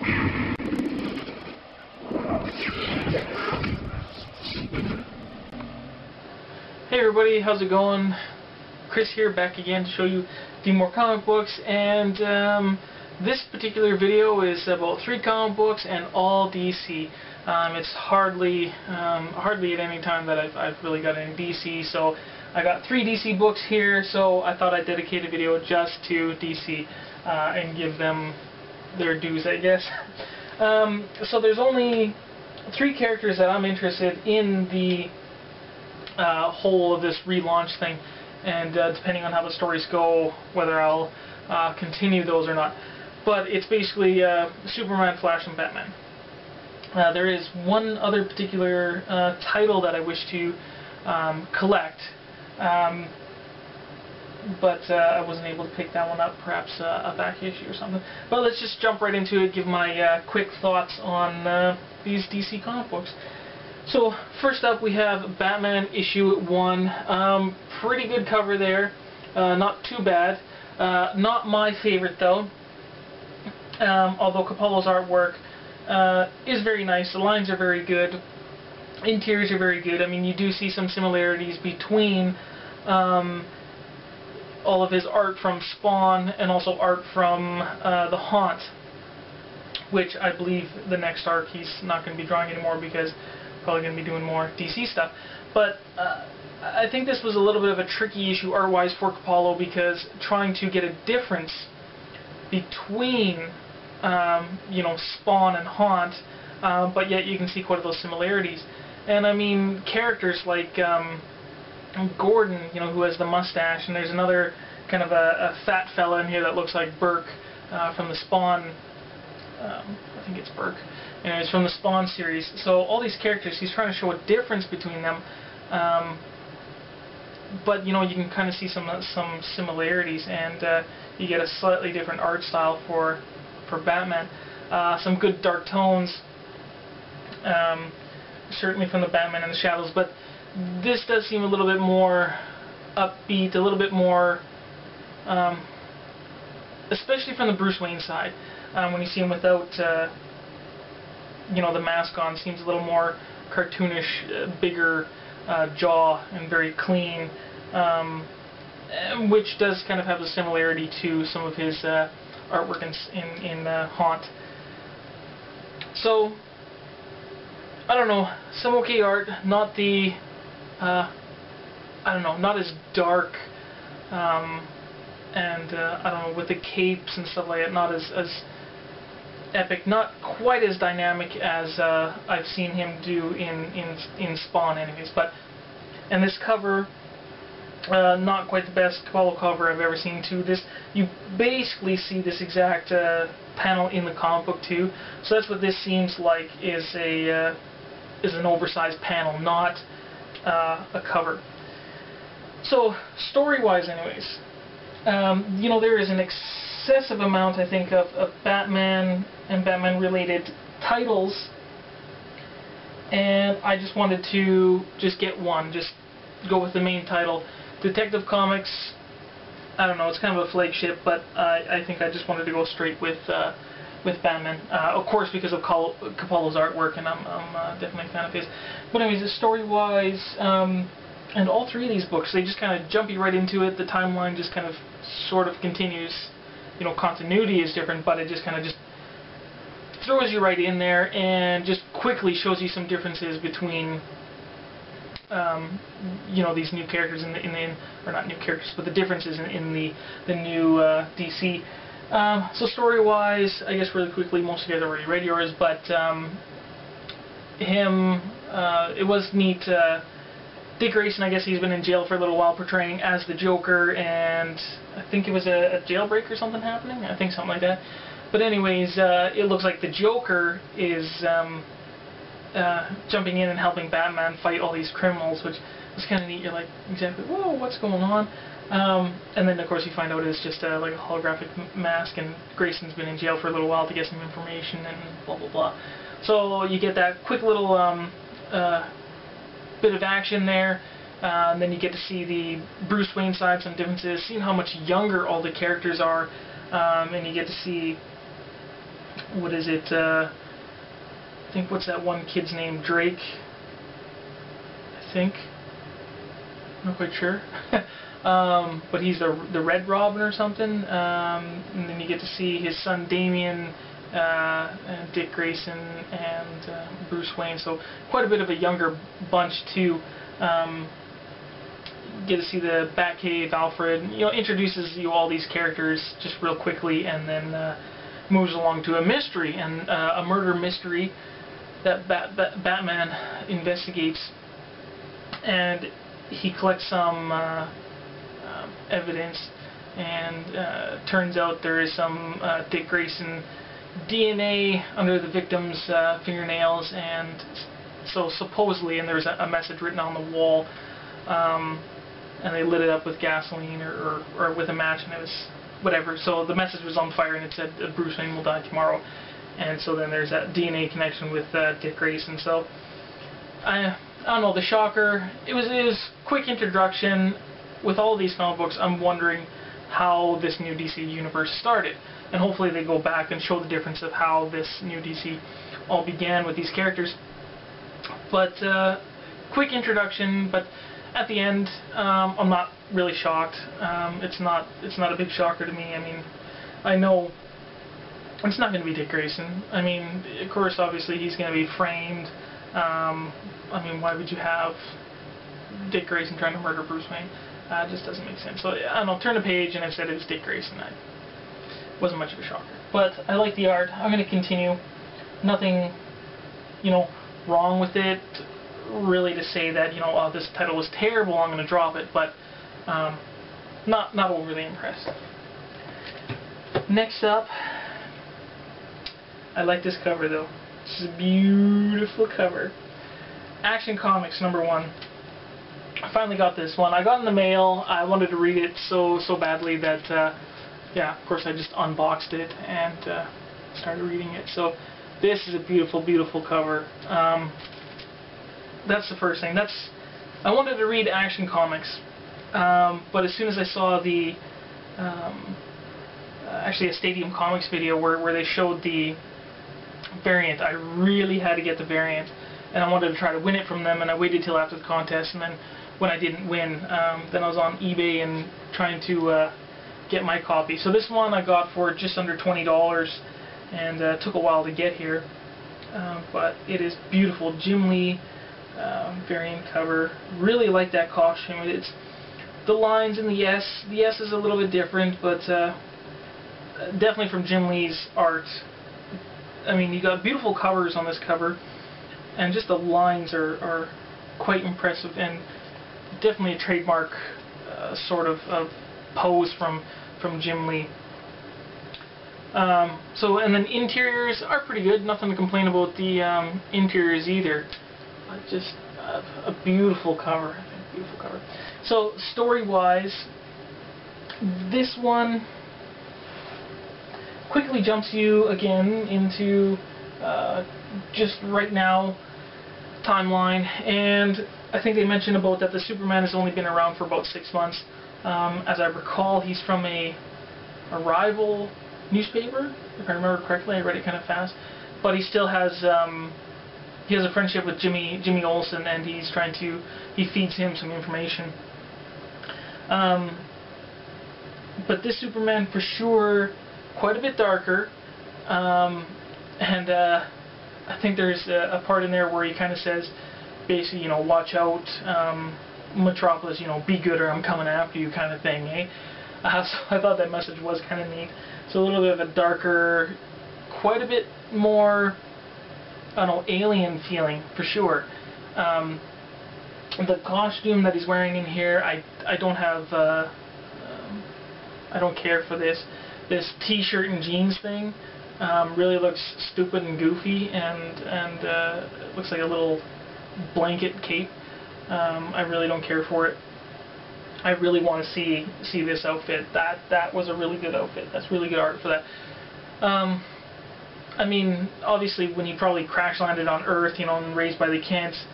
Hey everybody, how's it going? Chris here, back again to show you a few more comic books, and this particular video is about 3 comic books and all DC. It's hardly at any time that I've really got any DC, so I got 3 DC books here, so I thought I'd dedicate a video just to DC and give them their dues, I guess. So there's only 3 characters that I'm interested in the whole of this relaunch thing, and depending on how the stories go, whether I'll continue those or not. But it's basically Superman, Flash, and Batman. There is one other particular title that I wish to collect, but I wasn't able to pick that one up, perhaps a back issue or something. But let's just jump right into it, give my quick thoughts on these DC comic books. So first up we have Batman issue 1. Pretty good cover there, not too bad. Not my favorite though, although Capullo's artwork is very nice. The lines are very good, interiors are very good. I mean, you do see some similarities between all of his art from Spawn and also art from The Haunt, which I believe the next arc he's not going to be drawing anymore because probably going to be doing more DC stuff. But I think this was a little bit of a tricky issue art-wise for Capullo, because trying to get a difference between you know, Spawn and Haunt, but yet you can see quite a those similarities. And I mean, characters like Gordon, you know, who has the mustache, and there's another kind of a fat fella in here that looks like Burke from the Spawn. I think it's Burke. Anyways, from the Spawn series. So all these characters, he's trying to show a difference between them, but you know, you can kind of see some similarities, and you get a slightly different art style for Batman. Some good dark tones, certainly from the Batman in the Shadows, but this does seem a little bit more upbeat, a little bit more, especially from the Bruce Wayne side. When you see him without, you know, the mask on, seems a little more cartoonish, bigger jaw, and very clean, which does kind of have a similarity to some of his artwork in Haunt. So, I don't know, some okay art, not the, I don't know, not as dark, and I don't know, with the capes and stuff like that, not as epic, not quite as dynamic as I've seen him do in Spawn anyways. But, and this cover, not quite the best Capullo cover I've ever seen too. This, you basically see this exact panel in the comic book too, so that's what this seems like, is an oversized panel, not a cover. So story-wise anyways, you know, there is an excessive amount, I think, of Batman and Batman-related titles, and I just wanted to just get one, just go with the main title. Detective Comics, I don't know, it's kind of a flagship, but I think I just wanted to go straight with Batman. Of course, because of Capullo's artwork, and I'm definitely a fan of his. But anyways, story-wise, and all 3 of these books, they just kind of jump you right into it. The timeline just kind of sort of continues. You know, continuity is different, but it just kind of just throws you right in there and just quickly shows you some differences between you know, these new characters or not new characters, but the differences in the new DC. So story-wise, I guess really quickly, most of you guys already read yours, but him, it was neat. Dick Grayson, I guess he's been in jail for a little while portraying as the Joker, and I think it was a jailbreak or something happening. I think something like that. But anyways, it looks like the Joker is jumping in and helping Batman fight all these criminals, which is kind of neat. You're like, exactly, whoa, what's going on? And then of course you find out it's just like a holographic mask, and Grayson's been in jail for a little while to get some information and blah blah blah. So you get that quick little bit of action there. And then you get to see the Bruce Wayne side, some differences, seeing how much younger all the characters are, and you get to see what is it? I think, what's that one kid's name? Drake, I think. I'm not quite sure. But he's the Red Robin or something. And then you get to see his son Damian, and Dick Grayson, and Bruce Wayne. So quite a bit of a younger bunch too. Get to see the Batcave, Alfred. Introduces you all these characters just real quickly, and then moves along to a mystery and a murder mystery that Batman investigates, and he collects some evidence, and turns out there is some Dick Grayson DNA under the victim's fingernails, and so supposedly, and there's a message written on the wall, and they lit it up with gasoline or with a match, and it was whatever. So the message was on fire, and it said Bruce Wayne will die tomorrow. And so then there's that DNA connection with Dick Grayson. So I don't know, the Shocker. It was quick introduction. With all these comic books, I'm wondering how this new DC universe started, and hopefully they go back and show the difference of how this new DC all began with these characters. But quick introduction. But at the end, I'm not really shocked. It's not a big shocker to me. I mean, I know it's not going to be Dick Grayson. I mean, of course, obviously he's going to be framed. I mean, why would you have Dick Grayson trying to murder Bruce Wayne? It just doesn't make sense. So I don't know. Turn the page, and I said it was Dick Grayson. Wasn't much of a shocker. But I like the art. I'm going to continue. Nothing, wrong with it. Really, to say that oh, this title was terrible, I'm going to drop it. But not overly impressed. Next up, I like this cover though. This is a beautiful cover. Action Comics #1. I finally got this one. I got it in the mail. I wanted to read it so badly that, yeah, of course I just unboxed it and started reading it. So this is a beautiful, beautiful cover. That's the first thing. I wanted to read Action Comics, but as soon as I saw the actually a Stadium Comics video where they showed the variant, I really had to get the variant, and I wanted to try to win it from them, and I waited till after the contest, and then when I didn't win, then I was on eBay and trying to get my copy. So this one I got for just under $20, and took a while to get here, but it is beautiful. Jim Lee variant cover. Really like that costume. It's the lines in the S. The S is a little bit different, but definitely from Jim Lee's art. I mean, you got beautiful covers on this cover, and just the lines are quite impressive, and definitely a trademark sort of pose from Jim Lee. So, and then interiors are pretty good. Nothing to complain about the interiors either. Just a beautiful cover. I think beautiful cover. So story-wise, this one quickly jumps you again into just right now timeline, and I think they mentioned about that the Superman has only been around for about 6 months. As I recall, he's from a rival newspaper, if I remember correctly. I read it kind of fast, but he still has he has a friendship with Jimmy Olsen, and he feeds him some information. But this Superman, for sure, quite a bit darker, and I think there's a part in there where he kind of says, basically, watch out, Metropolis, be good or I'm coming after you, kind of thing, eh? So I thought that message was kind of neat. So a little bit of a darker, quite a bit more, I don't know, alien feeling, for sure. The costume that he's wearing in here, I don't have, I don't care for this t-shirt and jeans thing. Really looks stupid and goofy, and it looks like a little blanket cape. I really don't care for it. I really want to see this outfit. That was a really good outfit. That's really good art for that. I mean, obviously, when he probably crash landed on Earth, and raised by the Kents,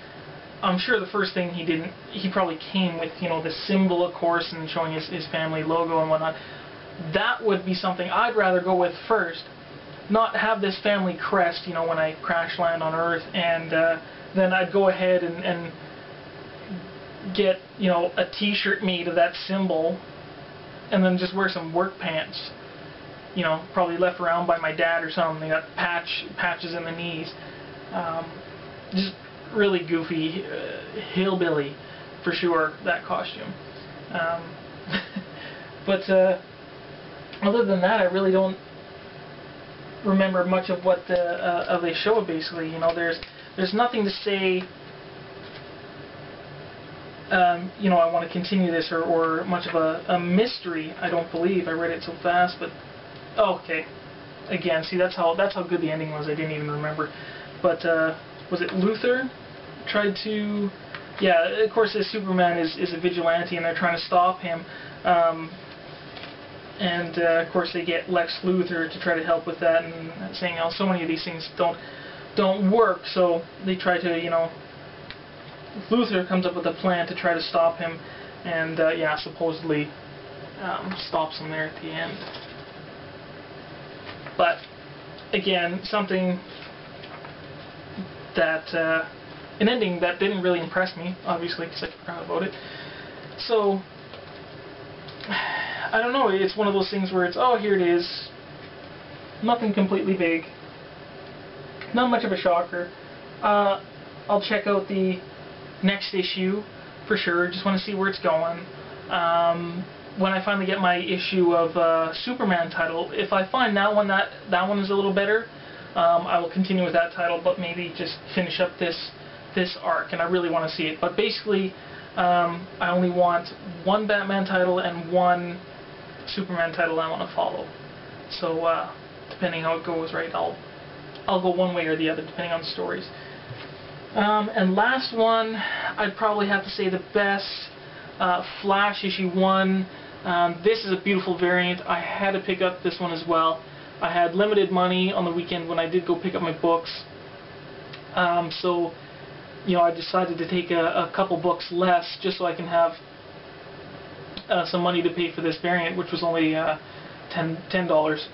I'm sure the first thing he probably came with, the symbol, of course, and showing his family logo and whatnot. That would be something I'd rather go with first, not have this family crest, you know, when I crash land on Earth, and then I'd go ahead and get, you know, a t-shirt made of that symbol, and then just wear some work pants, you know, probably left around by my dad or something. They got patches in the knees. Just really goofy, hillbilly for sure, that costume. But other than that, I really don't remember much of what they show. Basically, you know, there's nothing to say, you know, I want to continue this, or much of a mystery. I don't believe. I read it so fast, but oh, okay. Again, see, that's how good the ending was. I didn't even remember. But was it Luthor tried to? Yeah, of course, this Superman is a vigilante, and they're trying to stop him. And of course, they get Lex Luthor to try to help with that, and saying, "Oh, so many of these things don't work." So they try to, you know, Luthor comes up with a plan to try to stop him, and yeah, supposedly stops him there at the end. But again, something that an ending that didn't really impress me, obviously, because I forgot about it. So I don't know. It's one of those things where it's, oh, here it is. Nothing completely big. Not much of a shocker. I'll check out the next issue for sure. Just want to see where it's going. When I finally get my issue of Superman title, if I find that one is a little better, I will continue with that title, but maybe just finish up this arc, and I really want to see it. But basically, I only want one Batman title and one Superman title I want to follow. So depending how it goes, right, I'll go one way or the other depending on the stories. And last one, I'd probably have to say the best, Flash issue 1. This is a beautiful variant. I had to pick up this one as well. I had limited money on the weekend when I did go pick up my books. So, you know, I decided to take a couple books less just so I can have some money to pay for this variant, which was only $10.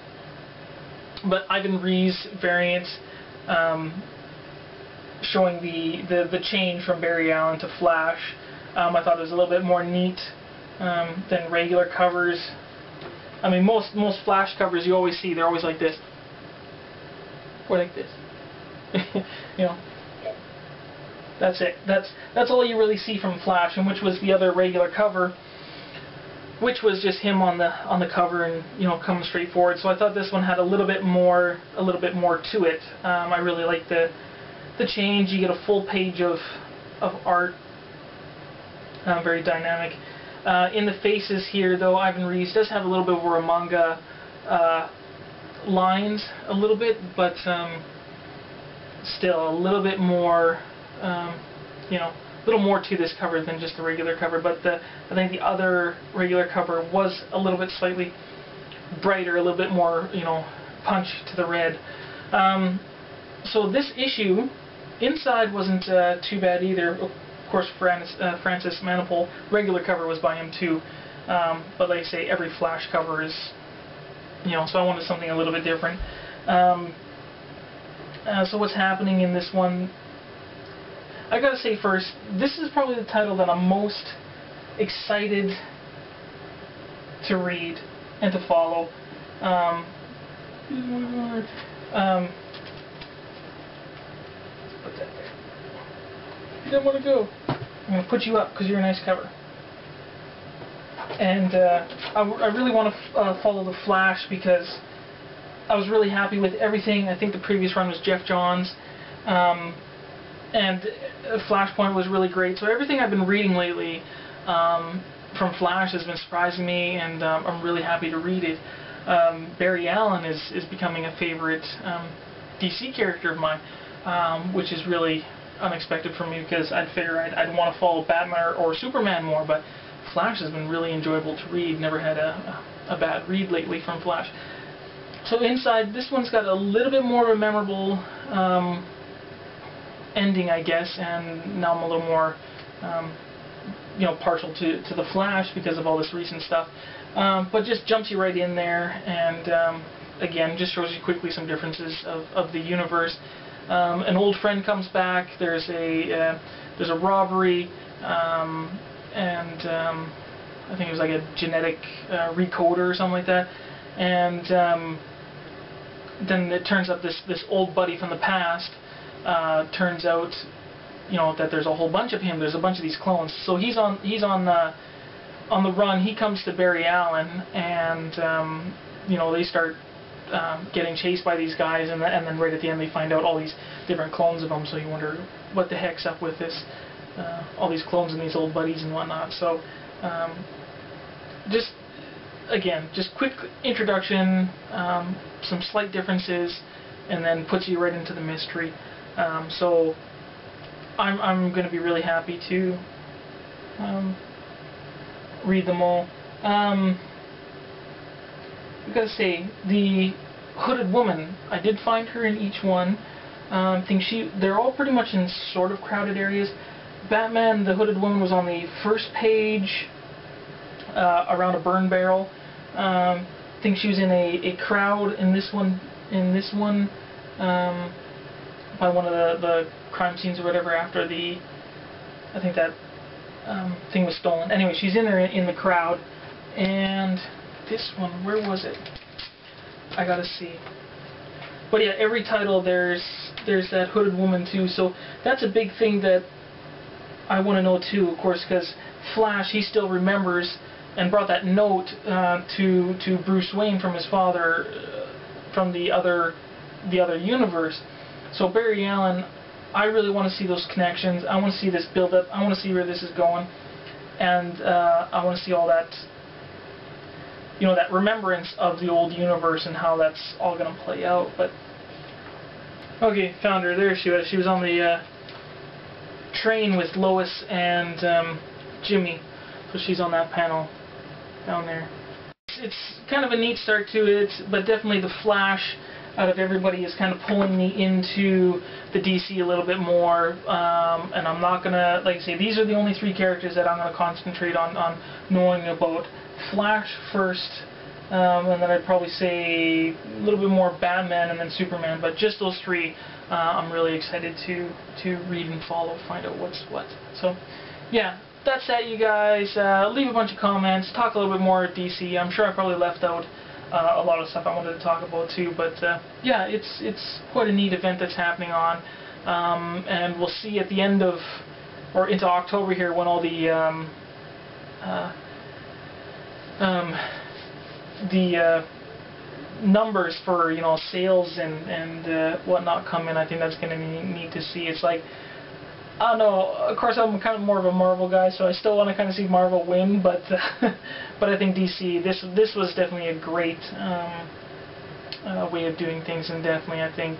But Ivan Reis variant, showing the change from Barry Allen to Flash. I thought it was a little bit more neat than regular covers. I mean, most Flash covers you always see, they're always like this, or like this. You know, that's it. That's all you really see from Flash, and which was the other regular cover, which was just him on the cover and, you know, coming straight forward. So I thought this one had a little bit more to it. I really like the change. You get a full page of art. Very dynamic. In the faces here, though, Ivan Reis does have a little bit more manga lines, a little bit, but still a little bit more, you know, a little more to this cover than just the regular cover. But I think the other regular cover was a little bit slightly brighter, a little bit more, you know, punch to the red. So this issue, inside wasn't too bad either. Of course, Francis Manapul, regular cover was by him too, but like I say, every Flash cover is, you know, so I wanted something a little bit different. So what's happening in this one, I gotta say first, this is probably the title that I'm most excited to read and to follow. Put that there. You don't want to go. I'm going to put you up because you're a nice cover. And I really want to follow the Flash because I was really happy with everything. I think the previous run was Jeff Johns. And Flashpoint was really great. So everything I've been reading lately from Flash has been surprising me, and I'm really happy to read it. Barry Allen is becoming a favorite DC character of mine, which is really unexpected for me because I'd figure I'd want to follow Batman or Superman more, but Flash has been really enjoyable to read. Never had a bad read lately from Flash. So inside, this one's got a little bit more of a memorable ending, I guess, and now I'm a little more you know, partial to the Flash because of all this recent stuff. But just jumps you right in there, and again, just shows you quickly some differences of the universe. An old friend comes back. There's a robbery, and I think it was like a genetic recoder or something like that. And then it turns out this old buddy from the past turns out, you know, that there's a whole bunch of him. There's a bunch of these clones. So he's on the run. He comes to Barry Allen, and you know, they start getting chased by these guys, and then right at the end they find out all these different clones of them. So you wonder what the heck's up with this, all these clones and these old buddies and whatnot. So just quick introduction, some slight differences, and then puts you right into the mystery. So I'm going to be really happy to read them all. I gotta say, the Hooded Woman, I did find her in each one. They're all pretty much in sort of crowded areas. Batman, the Hooded Woman, was on the first page, around a burn barrel. I think she was in a crowd in this one, by one of the crime scenes or whatever after I think that thing was stolen. Anyway, she's in there in the crowd. And this one, where was it? I gotta see. But yeah, every title there's that Hooded Woman too. So that's a big thing that I want to know too, of course, because Flash, he still remembers and brought that note to Bruce Wayne from his father from the other universe. So Barry Allen, I really want to see those connections. I want to see this build up. I want to see where this is going, and I want to see all that, you know, that remembrance of the old universe and how that's all going to play out. But okay, found her. There she was. She was on the train with Lois and Jimmy. So she's on that panel down there. It's kind of a neat start to it, but definitely the Flash out of everybody is kind of pulling me into the DC a little bit more, and I'm not gonna, like I say, these are the only three characters that I'm gonna concentrate on knowing about. Flash first, and then I'd probably say a little bit more Batman and then Superman, but just those three I'm really excited to read and follow, find out what's what. So yeah, that's that, you guys. Leave a bunch of comments, talk a little bit more at DC. I'm sure I probably left out a lot of stuff I wanted to talk about too, but yeah, it's quite a neat event that's happening on, and we'll see at the end of, or into October here, when all the numbers for, you know, sales and whatnot come in. I think that's going to be neat to see. It's like, I don't know, of course I'm kind of more of a Marvel guy, so I still want to kind of see Marvel win, but but I think DC, this was definitely a great way of doing things, and definitely I think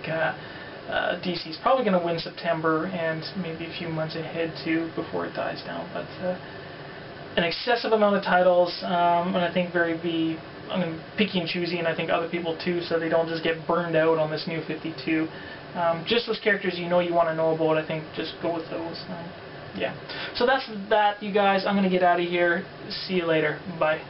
DC's probably going to win September and maybe a few months ahead too before it dies down. But an excessive amount of titles, and I think I'm picky and choosy, and I think other people too, so they don't just get burned out on this new 52. Just those characters you want to know about, I think just go with those. Yeah. So that's that, you guys. I'm going to get out of here. See you later. Bye.